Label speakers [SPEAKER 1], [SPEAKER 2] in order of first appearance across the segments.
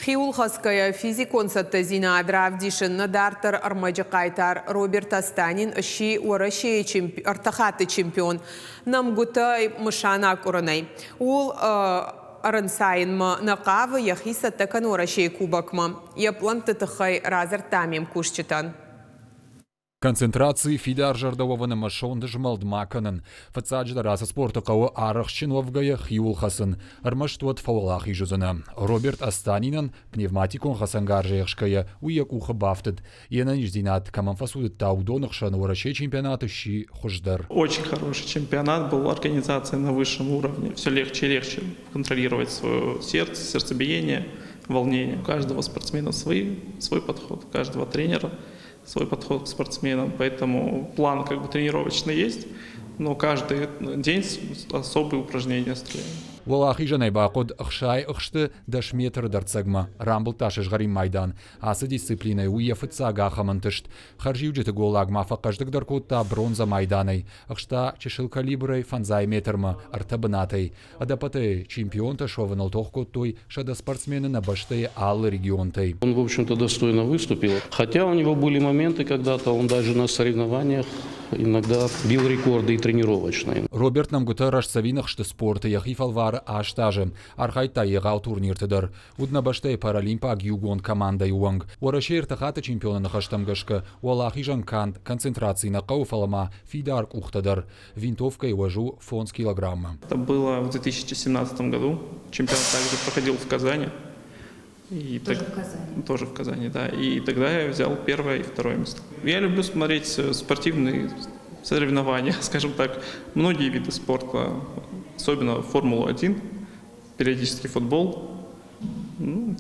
[SPEAKER 1] Хиулхаская физиконсатта Зина Дравдишин Дартер Армаджакайтар Роберт Астанин Ши Уараши Артахаты чемпион Намгутай Мышанак Уранай. Ул Арансайнма Накава Яхиса Такан Уараши Кубакма. Яплан Татахай Разер Тамим Кушчитан.
[SPEAKER 2] Концентрации фидар жардованы машонды жмалдмаканын. Фацаджда раса спорта кауы арахчин вавгая хиулхасын. Армаштуат фаулах ижузына. Роберт Астанинан пневматикон хасангаржаяшкая уяк уха бафтыд. Ена ниждинат каманфасуды таудонахшан урачей чемпионата щи хуждар.
[SPEAKER 3] Очень хороший чемпионат был, организация на высшем уровне. Все легче и легче контролировать свое сердце, сердцебиение, волнение. У каждого спортсмена свой подход, у каждого тренера свой подход к спортсменам, поэтому план тренировочный есть, но каждый день особые упражнения строим.
[SPEAKER 2] Валахи жанай бақуд ахшай ахшты даш метр дарцагма. Рамбл ташыш гарим майдан. Асы дисциплиной уефыца гахамантышт. Харжиуджеты голагма фақаждык даркутта бронза майданай. Ахшта чешил калиброй фанзай метрма артабанатай. Адапаты чемпионта шованал тохкуттой шада спортсмены на баштай аллы регионтай.
[SPEAKER 4] Он, в общем-то, достойно выступил. Хотя у него были моменты, когда-то он даже на соревнованиях иногда бил рекорды и тренировочные.
[SPEAKER 2] Роберт Намгута рашсавинах шты спорта яхифалвар аштажем. Архайта егал турниртыдар. Удна баштай паралимпа гюгон команда юанг. Уарашей иртахата чемпиона на хаштамгашка. Уалахи жанкант концентрации на кауфалама фидарк ухтадар. Винтовка и вожу фон с килограмма.
[SPEAKER 3] Это было в 2017 году. Чемпионат также проходил в Казани. Тоже в Казани, да. И тогда я взял первое и второе место. Я люблю смотреть спортивные соревнования, скажем так, многие виды спорта, особенно Формулу-1, периодически футбол,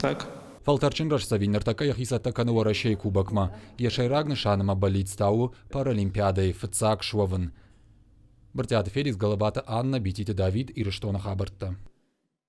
[SPEAKER 3] так.
[SPEAKER 2] Фалтарчин рашсавинер такая хисата кануарашей кубакма. Ешайрагны шаныма болит-стау паралимпиадой фцак швовын. Бартиат Феликс Голобата Анна Битите Давид и Рештона Хабарта.